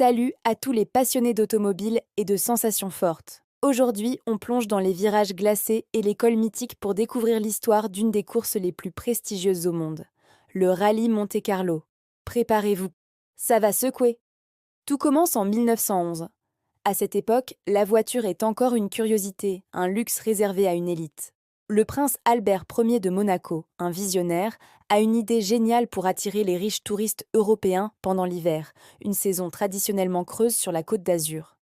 Salut à tous les passionnés d'automobile et de sensations fortes. Aujourd'hui, on plonge dans les virages glacés et les cols mythiques pour découvrir l'histoire d'une des courses les plus prestigieuses au monde, le Rallye Monte-Carlo. Préparez-vous, ça va secouer. Tout commence en 1911. À cette époque, la voiture est encore une curiosité, un luxe réservé à une élite. Le prince Albert Ier de Monaco, un visionnaire, a une idée géniale pour attirer les riches touristes européens pendant l'hiver, une saison traditionnellement creuse sur la Côte d'Azur.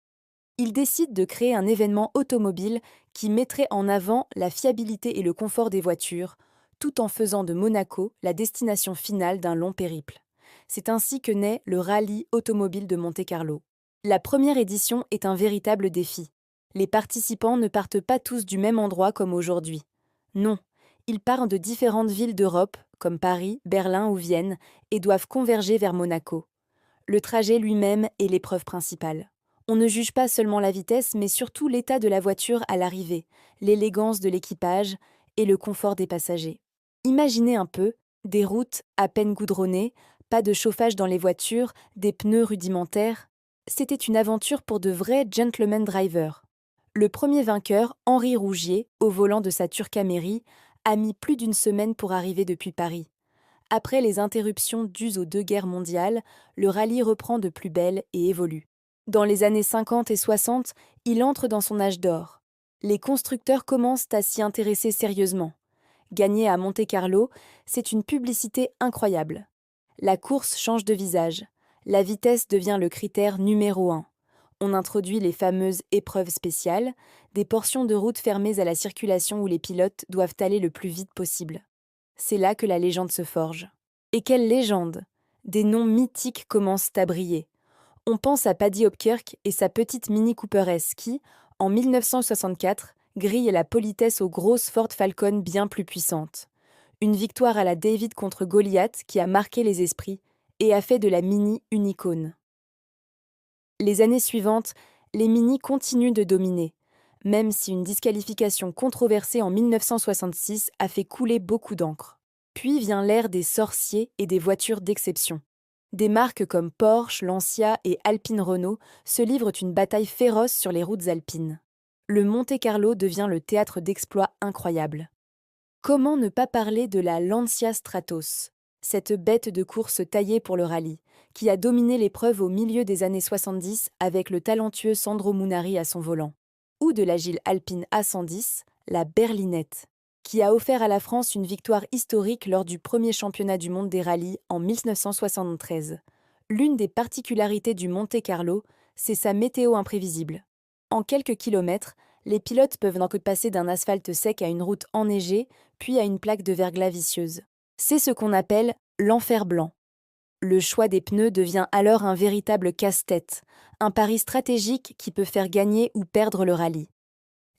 Il décide de créer un événement automobile qui mettrait en avant la fiabilité et le confort des voitures, tout en faisant de Monaco la destination finale d'un long périple. C'est ainsi que naît le Rallye automobile de Monte-Carlo. La première édition est un véritable défi. Les participants ne partent pas tous du même endroit comme aujourd'hui. Non, ils partent de différentes villes d'Europe, comme Paris, Berlin ou Vienne, et doivent converger vers Monaco. Le trajet lui-même est l'épreuve principale. On ne juge pas seulement la vitesse, mais surtout l'état de la voiture à l'arrivée, l'élégance de l'équipage et le confort des passagers. Imaginez un peu, des routes à peine goudronnées, pas de chauffage dans les voitures, des pneus rudimentaires. C'était une aventure pour de vrais gentlemen drivers. Le premier vainqueur, Henri Rougier, au volant de sa Turcaméry, a mis plus d'une semaine pour arriver depuis Paris. Après les interruptions dues aux deux guerres mondiales, le rallye reprend de plus belle et évolue. Dans les années 50 et 60, il entre dans son âge d'or. Les constructeurs commencent à s'y intéresser sérieusement. Gagner à Monte-Carlo, c'est une publicité incroyable. La course change de visage. La vitesse devient le critère numéro 1. On introduit les fameuses épreuves spéciales, des portions de route fermées à la circulation où les pilotes doivent aller le plus vite possible. C'est là que la légende se forge. Et quelle légende! Des noms mythiques commencent à briller. On pense à Paddy Hopkirk et sa petite Mini Cooper S qui, en 1964, grille la politesse aux grosses Ford Falcon bien plus puissantes. Une victoire à la David contre Goliath qui a marqué les esprits et a fait de la Mini une icône. Les années suivantes, les Mini continuent de dominer, même si une disqualification controversée en 1966 a fait couler beaucoup d'encre. Puis vient l'ère des sorciers et des voitures d'exception. Des marques comme Porsche, Lancia et Alpine Renault se livrent une bataille féroce sur les routes alpines. Le Monte-Carlo devient le théâtre d'exploits incroyables. Comment ne pas parler de la Lancia Stratos, cette bête de course taillée pour le rallye, qui a dominé l'épreuve au milieu des années 70 avec le talentueux Sandro Munari à son volant, ou de l'agile Alpine A110, la Berlinette, qui a offert à la France une victoire historique lors du premier championnat du monde des rallyes en 1973. L'une des particularités du Monte-Carlo, c'est sa météo imprévisible. En quelques kilomètres, les pilotes peuvent donc passer d'un asphalte sec à une route enneigée, puis à une plaque de verglas vicieuse. C'est ce qu'on appelle l'enfer blanc. Le choix des pneus devient alors un véritable casse-tête, un pari stratégique qui peut faire gagner ou perdre le rallye.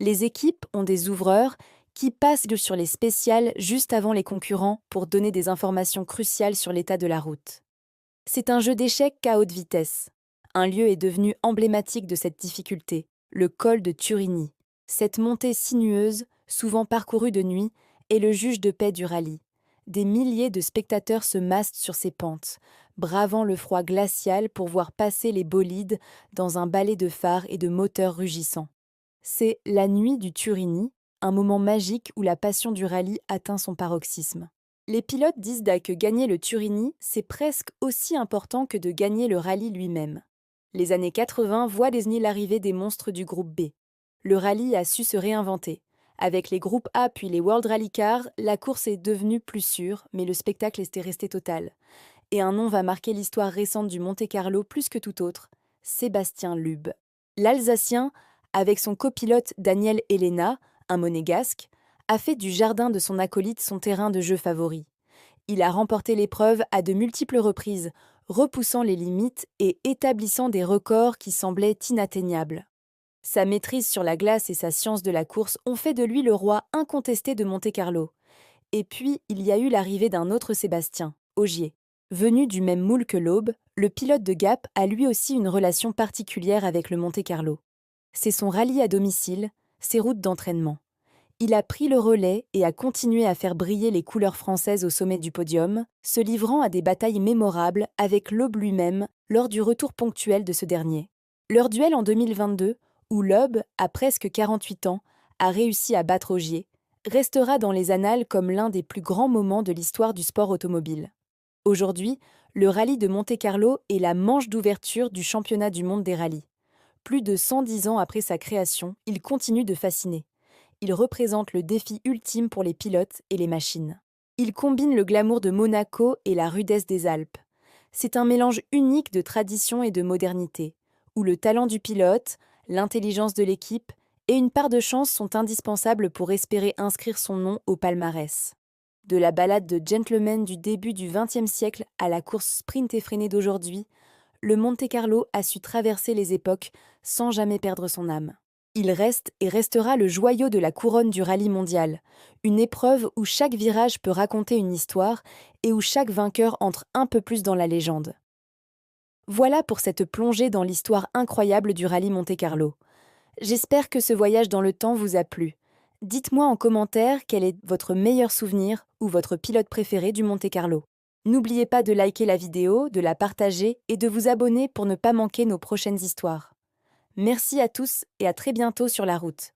Les équipes ont des ouvreurs qui passent sur les spéciales juste avant les concurrents pour donner des informations cruciales sur l'état de la route. C'est un jeu d'échecs à haute vitesse. Un lieu est devenu emblématique de cette difficulté, le col de Turini. Cette montée sinueuse, souvent parcourue de nuit, est le juge de paix du rallye. Des milliers de spectateurs se massent sur ces pentes, bravant le froid glacial pour voir passer les bolides dans un balai de phares et de moteurs rugissants. C'est la nuit du Turini, un moment magique où la passion du rallye atteint son paroxysme. Les pilotes disent que gagner le Turini, c'est presque aussi important que de gagner le rallye lui-même. Les années 80 voient désigner l'arrivée des monstres du groupe B. Le rallye a su se réinventer. Avec les groupes A puis les World Rally Cars, la course est devenue plus sûre, mais le spectacle est resté total. Et un nom va marquer l'histoire récente du Monte-Carlo plus que tout autre, Sébastien Loeb. L'Alsacien, avec son copilote Daniel Helena, un monégasque, a fait du jardin de son acolyte son terrain de jeu favori. Il a remporté l'épreuve à de multiples reprises, repoussant les limites et établissant des records qui semblaient inatteignables. Sa maîtrise sur la glace et sa science de la course ont fait de lui le roi incontesté de Monte-Carlo. Et puis, il y a eu l'arrivée d'un autre Sébastien, Ogier. Venu du même moule que l'Aube, le pilote de Gap a lui aussi une relation particulière avec le Monte-Carlo. C'est son rallye à domicile, ses routes d'entraînement. Il a pris le relais et a continué à faire briller les couleurs françaises au sommet du podium, se livrant à des batailles mémorables avec Loeb lui-même lors du retour ponctuel de ce dernier. Leur duel en 2022, où Loeb, à presque 48 ans, a réussi à battre Ogier, restera dans les annales comme l'un des plus grands moments de l'histoire du sport automobile. Aujourd'hui, le rallye de Monte-Carlo est la manche d'ouverture du championnat du monde des rallyes. Plus de 110 ans après sa création, il continue de fasciner. Il représente le défi ultime pour les pilotes et les machines. Il combine le glamour de Monaco et la rudesse des Alpes. C'est un mélange unique de tradition et de modernité, où le talent du pilote, l'intelligence de l'équipe et une part de chance sont indispensables pour espérer inscrire son nom au palmarès. De la balade de gentleman du début du XXe siècle à la course sprint effrénée d'aujourd'hui, le Monte-Carlo a su traverser les époques sans jamais perdre son âme. Il reste et restera le joyau de la couronne du rallye mondial, une épreuve où chaque virage peut raconter une histoire et où chaque vainqueur entre un peu plus dans la légende. Voilà pour cette plongée dans l'histoire incroyable du rallye Monte-Carlo. J'espère que ce voyage dans le temps vous a plu. Dites-moi en commentaire quel est votre meilleur souvenir ou votre pilote préféré du Monte-Carlo. N'oubliez pas de liker la vidéo, de la partager et de vous abonner pour ne pas manquer nos prochaines histoires. Merci à tous et à très bientôt sur la route.